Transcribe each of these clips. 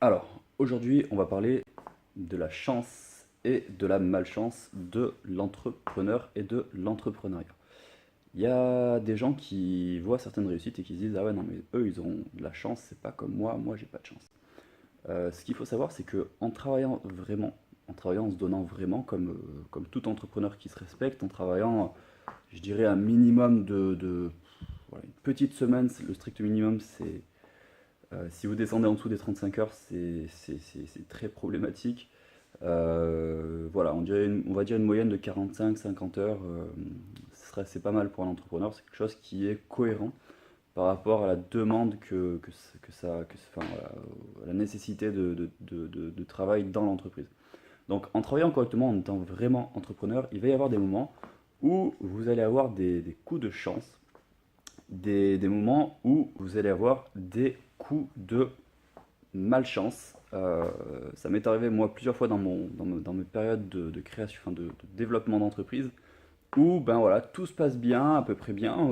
Alors, aujourd'hui, on va parler de la chance et de la malchance de l'entrepreneur et de l'entrepreneuriat. Il y a des gens qui voient certaines réussites et qui se disent: ah ouais, non, mais eux, ils ont de la chance, c'est pas comme moi, j'ai pas de chance. Ce qu'il faut savoir, c'est que en travaillant vraiment, en travaillant, en se donnant vraiment, comme tout entrepreneur qui se respecte, en travaillant, je dirais, un minimum voilà, une petite semaine, le strict minimum, c'est si vous descendez en dessous des 35 heures, c'est très problématique. Voilà, on va dire une moyenne de 45-50 heures, c'est pas mal pour un entrepreneur. C'est quelque chose qui est cohérent par rapport à la demande enfin, voilà, à la nécessité de travail dans l'entreprise. Donc en travaillant correctement, en étant vraiment entrepreneur, il va y avoir des moments où vous allez avoir des coups de chance, des moments où vous allez avoir des coups de malchance. Ça m'est arrivé moi plusieurs fois dans mes périodes de création, enfin de développement d'entreprise, où ben voilà, tout se passe bien, à peu près bien,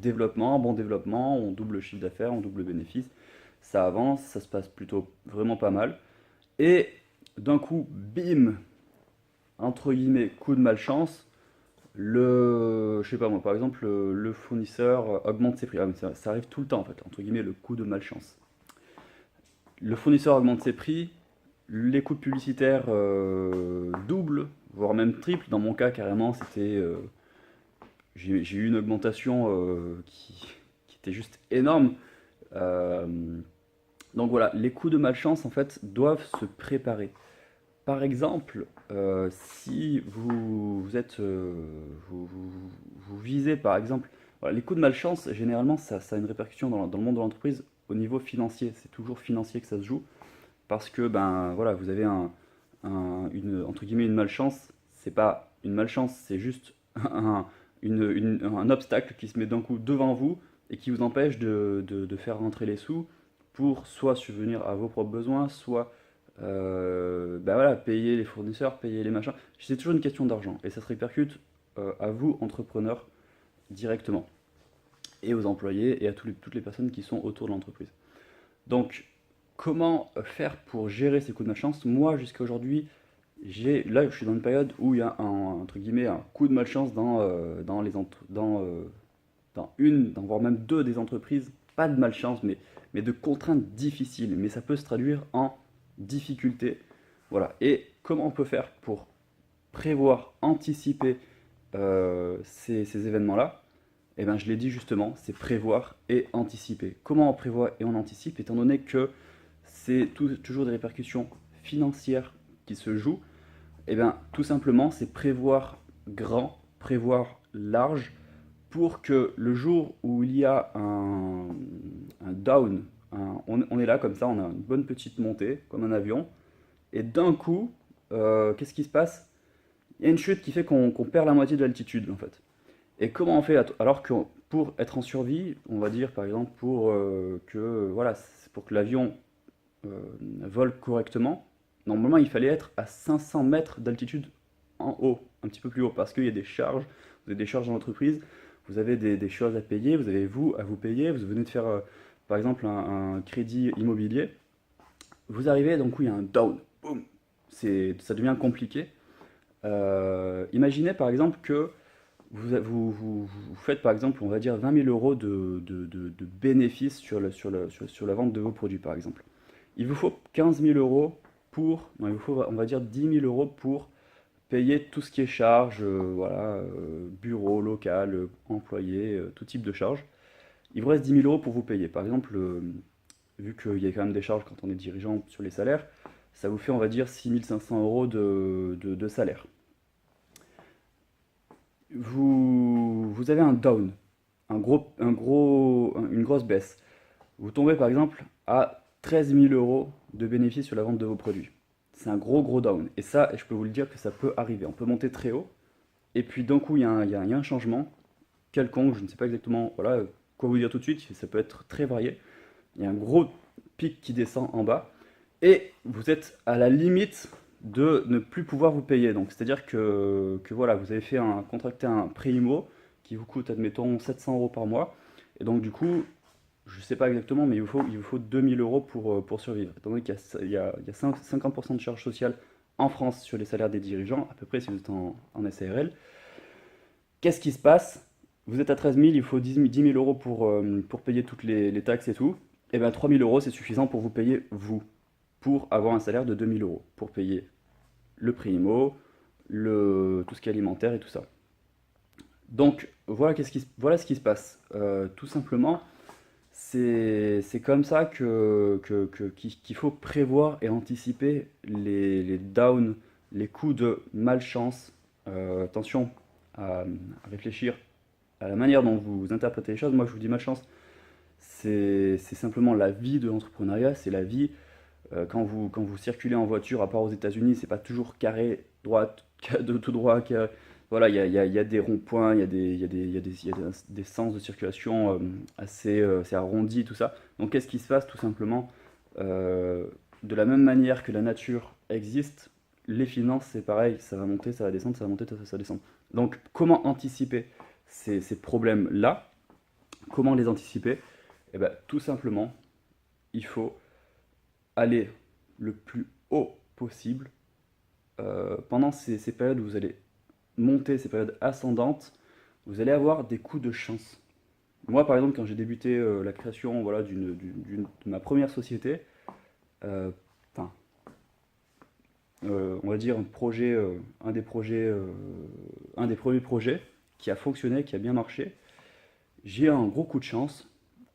développement, bon développement, on double le chiffre d'affaires, on double le bénéfice, ça avance, ça se passe plutôt vraiment pas mal. Et d'un coup, bim, entre guillemets, coup de malchance, je sais pas moi, par exemple, le fournisseur augmente ses prix. Ah, mais ça arrive tout le temps en fait, entre guillemets, le coup de malchance. Le fournisseur augmente ses prix, les coûts publicitaires doublent, voire même triplent. Dans mon cas, carrément, j'ai eu une augmentation qui était juste énorme. Euh, donc voilà, les coups de malchance, en fait, doivent se préparer. Par exemple, si vous êtes, vous visez par exemple, voilà, les coups de malchance, généralement, ça a une répercussion dans le monde de l'entreprise au niveau financier. C'est toujours financier que ça se joue parce que ben voilà, vous avez entre guillemets une malchance. C'est pas une malchance, c'est juste un obstacle qui se met d'un coup devant vous et qui vous empêche de faire rentrer les sous pour soit subvenir à vos propres besoins, soit ben voilà, payer les fournisseurs, payer les machins. C'est toujours une question d'argent et ça se répercute à vous, entrepreneurs, directement, et aux employés et à toutes les personnes qui sont autour de l'entreprise. Donc, comment faire pour gérer ces coups de malchance? Moi, jusqu'à aujourd'hui, là, je suis dans une période où il y a entre guillemets, un coup de malchance voire même deux des entreprises, pas de malchance, mais de contraintes difficiles. Mais ça peut se traduire en difficulté. Voilà. Et comment on peut faire pour prévoir, anticiper ces événements-là? Eh bien, je l'ai dit justement, c'est prévoir et anticiper. Comment on prévoit et on anticipe, étant donné que c'est toujours des répercussions financières qui se jouent? Eh bien, tout simplement, c'est prévoir grand, prévoir large, pour que le jour où il y a un down, on est là comme ça, on a une bonne petite montée, comme un avion, et d'un coup, qu'est-ce qui se passe? Il y a une chute qui fait qu'on perd la moitié de l'altitude en fait. Et comment on fait alors que pour être en survie, on va dire par exemple pour que l'avion vole correctement, normalement il fallait être à 500 mètres d'altitude en haut, un petit peu plus haut, parce qu'il y a des charges, vous avez des charges dans l'entreprise, vous avez des choses à payer, vous avez vous à vous payer, vous venez de faire par exemple un crédit immobilier, vous arrivez, donc oui, il y a un down, boum, ça devient compliqué. Imaginez par exemple que vous faites par exemple, on va dire 20 000 euros de bénéfices sur la vente de vos produits par exemple. Il vous faut 15 000 euros non, il vous faut, on va dire 10 000 euros pour payer tout ce qui est charges, voilà, bureau, local, employé, tout type de charges. Il vous reste 10 000 euros pour vous payer. Par exemple, vu qu'il y a quand même des charges quand on est dirigeant sur les salaires, ça vous fait, on va dire, 6 500 euros de salaire. Vous avez un down, une grosse baisse. Vous tombez par exemple à 13 000 euros de bénéfices sur la vente de vos produits. C'est un gros down. Et ça, je peux vous le dire que ça peut arriver. On peut monter très haut. Et puis d'un coup, il y a un changement quelconque. Je ne sais pas exactement quoi vous dire tout de suite. Ça peut être très varié. Il y a un gros pic qui descend en bas. Et vous êtes à la limite de ne plus pouvoir vous payer. Donc c'est-à-dire que voilà, vous avez contracté un prêt IMO qui vous coûte, admettons, 700 euros par mois. Et donc du coup, je sais pas exactement, mais il vous faut 2000 euros pour survivre. Étant donné qu'il y a, il y a 50% de charges sociales en France sur les salaires des dirigeants, à peu près si vous êtes en SARL. Qu'est-ce qui se passe? Vous êtes à 13 000, il faut 10 000 euros pour payer toutes les taxes et tout. Et bien 3 000 euros, c'est suffisant pour vous payer, vous, pour avoir un salaire de 2 000 euros, pour payer le primo, tout ce qui est alimentaire et tout ça. Donc voilà, voilà ce qui se passe. Tout simplement, c'est comme ça qu'il faut prévoir et anticiper les downs, les coups de malchance. Attention à réfléchir à la manière dont vous interprétez les choses. Moi, je vous dis malchance, c'est simplement la vie de l'entrepreneuriat, c'est la vie. Quand vous circulez en voiture, à part aux États-Unis, c'est pas toujours carré, droite, de tout droit. Voilà, il y a des ronds-points, il y a des sens de circulation assez arrondis, tout ça. Donc, qu'est-ce qui se passe tout simplement? Euh, de la même manière que la nature existe, les finances, c'est pareil, ça va monter, ça va descendre, ça va monter, ça va descendre. Donc, comment anticiper ces problèmes-là? Comment les anticiper? Eh ben, tout simplement, il faut aller le plus haut possible pendant ces périodes où vous allez monter, ces périodes ascendantes, vous allez avoir des coups de chance. Moi, par exemple, quand j'ai débuté la création voilà, de ma première société, euh, enfin, on va dire un des premiers projets qui a fonctionné, qui a bien marché, j'ai eu un gros coup de chance.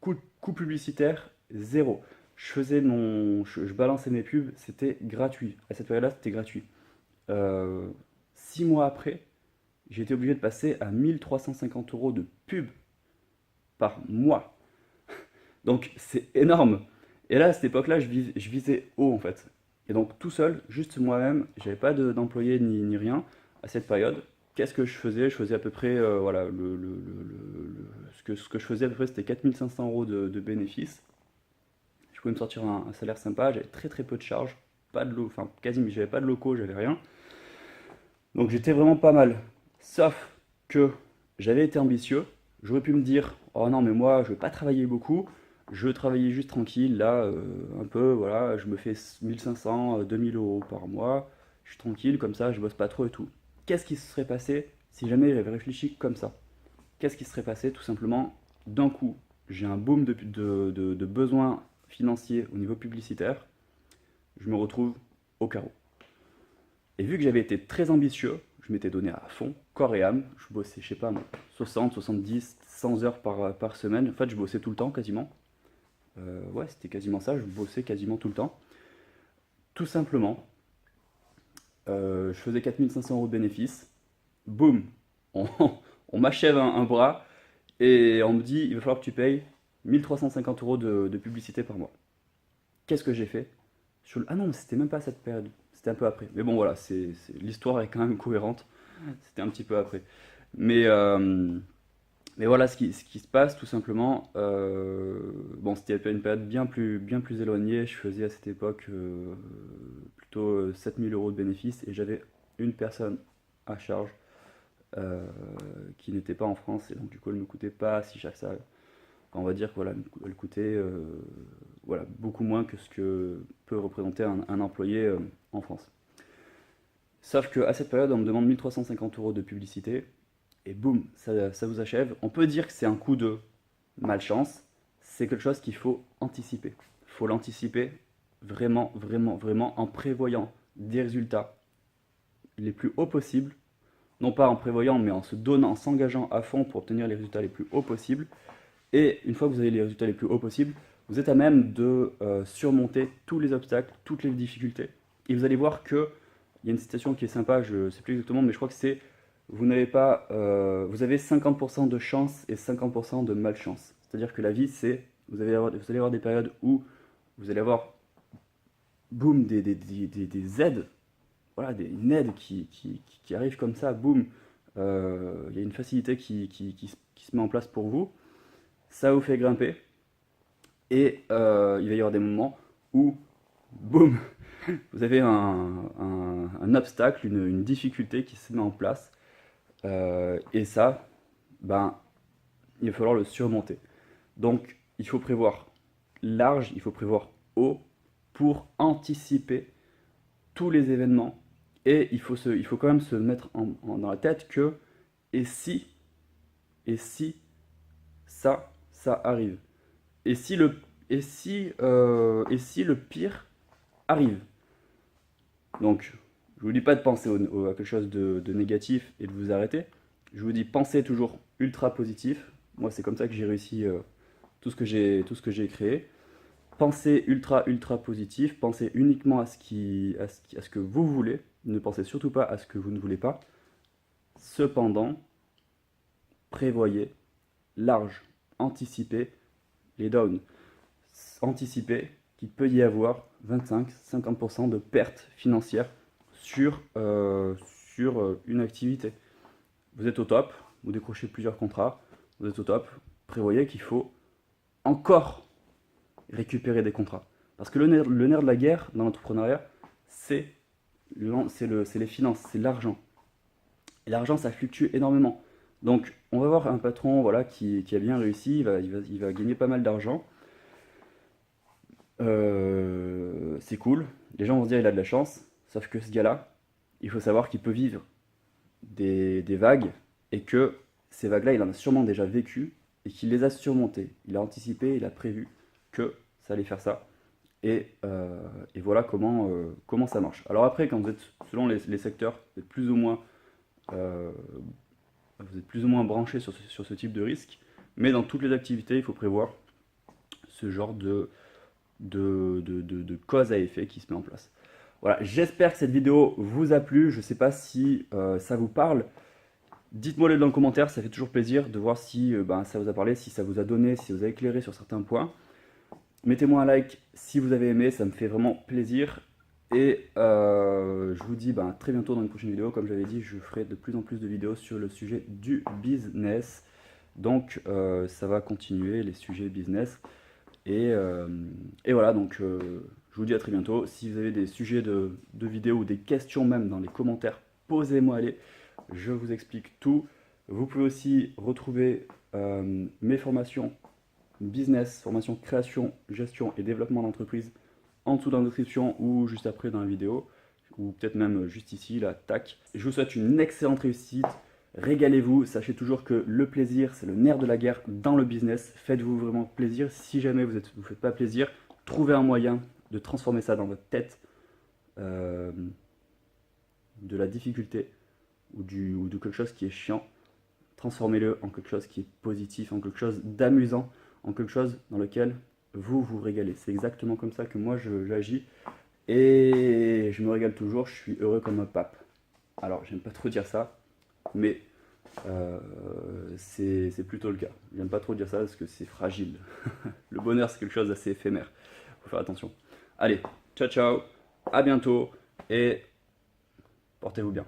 Coût publicitaire, zéro. Je balançais mes pubs, c'était gratuit. À cette période-là, c'était gratuit. 6 mois après, j'ai été obligé de passer à 1350 euros de pub par mois. Donc c'est énorme. Et là, à cette époque-là, je visais haut en fait. Et donc tout seul, juste moi-même, j'avais pas d'employé ni rien à cette période. Qu'est-ce que je faisais? Je faisais à peu près, voilà, ce que je faisais à peu près, c'était 4500 euros de bénéfices. Je pouvais me sortir un salaire sympa, j'avais très très peu de charges, pas de enfin quasi, j'avais pas de locaux, j'avais rien. Donc j'étais vraiment pas mal. Sauf que j'avais été ambitieux. J'aurais pu me dire, oh non mais moi je veux pas travailler beaucoup, je veux travailler juste tranquille, là un peu, voilà, je me fais 1500, 2000 euros par mois, je suis tranquille, comme ça je bosse pas trop et tout. Qu'est-ce qui se serait passé si jamais j'avais réfléchi comme ça? Qu'est-ce qui serait passé? Tout simplement, d'un coup, j'ai un boom de besoins financiers au niveau publicitaire, je me retrouve au carreau. Et vu que j'avais été très ambitieux, je m'étais donné à fond, corps et âme. Je bossais, je sais pas, 60, 70, 100 heures par semaine. En fait, je bossais tout le temps quasiment. Ouais, c'était quasiment ça, je bossais quasiment tout le temps. Tout simplement, je faisais 4500 euros de bénéfices. Boum, on, on m'achève un bras et on me dit il va falloir que tu payes 1350 euros de publicité par mois. Qu'est-ce que j'ai fait? Ah non, c'était même pas à cette période, c'était un peu après. Mais bon, voilà, l'histoire est quand même cohérente. C'était un petit peu après. Mais, euh, mais voilà ce qui se passe tout simplement. Bon, c'était une période bien plus éloignée. Je faisais à cette époque plutôt 7000 euros de bénéfices et j'avais une personne à charge euh, qui n'était pas en France et donc du coup elle ne me coûtait pas si cher que ça. Enfin, on va dire que voilà, elle coûtait voilà, beaucoup moins que ce que peut représenter un employé en France. Sauf qu'à cette période, on me demande 1350 euros de publicité, et boum, ça vous achève. On peut dire que c'est un coup de malchance, c'est quelque chose qu'il faut anticiper. Il faut l'anticiper vraiment, vraiment, vraiment en prévoyant des résultats les plus hauts possibles, non pas en prévoyant, mais en se donnant, en s'engageant à fond pour obtenir les résultats les plus hauts possibles. Et une fois que vous avez les résultats les plus hauts possibles, vous êtes à même de surmonter tous les obstacles, toutes les difficultés. Et vous allez voir que il y a une citation qui est sympa, je ne sais plus exactement, mais je crois que c'est vous n'avez pas, vous avez 50% de chance et 50% de malchance. C'est-à-dire que la vie, c'est vous allez avoir des périodes où vous allez avoir boum des aides, voilà, une aide qui arrive comme ça, boum, il y a une facilité qui se met en place pour vous, ça vous fait grimper. Et il va y avoir des moments où, boum, vous avez un obstacle, une difficulté qui se met en place. Et ça, ben, il va falloir le surmonter. Donc, il faut prévoir large, il faut prévoir haut pour anticiper tous les événements. Et il faut quand même se mettre dans la tête que et si, et si ça arrive. Et si le pire arrive. Donc, je vous dis pas de penser à quelque chose de négatif et de vous arrêter. Je vous dis pensez toujours ultra positif. Moi, c'est comme ça que j'ai réussi tout ce que j'ai créé. Pensez ultra positif. Pensez uniquement à ce que vous voulez. Ne pensez surtout pas à ce que vous ne voulez pas. Cependant, prévoyez large, anticipez les downs. Anticipez qu'il peut y avoir 25-50% de pertes financières sur une activité. Vous êtes au top, vous décrochez plusieurs contrats, vous êtes au top, prévoyez qu'il faut encore récupérer des contrats. Parce que le nerf de la guerre dans l'entrepreneuriat, c'est les finances, c'est l'argent. Et l'argent, ça fluctue énormément. Donc, on va voir un patron voilà, qui a bien réussi, il va gagner pas mal d'argent. C'est cool, les gens vont se dire il a de la chance, sauf que ce gars-là, il faut savoir qu'il peut vivre des vagues et que ces vagues-là, il en a sûrement déjà vécu et qu'il les a surmontées. Il a anticipé, il a prévu que ça allait faire ça. Et voilà comment ça marche. Alors après, quand vous êtes, selon les secteurs, euh, vous êtes plus ou moins branché sur ce type de risque, mais dans toutes les activités, il faut prévoir ce genre de cause à effet qui se met en place. Voilà, j'espère que cette vidéo vous a plu. Je ne sais pas si ça vous parle. Dites-moi-le dans le commentaire, ça fait toujours plaisir de voir si ça vous a parlé, si ça vous a donné, si vous a éclairé sur certains points. Mettez-moi un like si vous avez aimé, ça me fait vraiment plaisir. Et je vous dis à très bientôt dans une prochaine vidéo. Comme j'avais dit, je ferai de plus en plus de vidéos sur le sujet du business. Donc ça va continuer, les sujets business. Et voilà, donc je vous dis à très bientôt. Si vous avez des sujets de vidéos ou des questions même dans les commentaires, posez-moi les. Je vous explique tout. Vous pouvez aussi retrouver mes formations business, formation création, gestion et développement d'entreprise en dessous dans la description ou juste après dans la vidéo, ou peut-être même juste ici, là, tac. Je vous souhaite une excellente réussite. Régalez-vous, sachez toujours que le plaisir, c'est le nerf de la guerre dans le business. Faites-vous vraiment plaisir. Si jamais vous ne faites pas plaisir, trouvez un moyen de transformer ça dans votre tête, de la difficulté ou de quelque chose qui est chiant. Transformez-le en quelque chose qui est positif, en quelque chose d'amusant, en quelque chose dans lequel vous vous régalez. C'est exactement comme ça que moi j'agis et je me régale toujours, je suis heureux comme un pape. Alors, j'aime pas trop dire ça, mais c'est plutôt le cas. J'aime pas trop dire ça parce que c'est fragile. Le bonheur, c'est quelque chose d'assez éphémère. Faut faire attention. Allez, ciao ciao, à bientôt et portez-vous bien.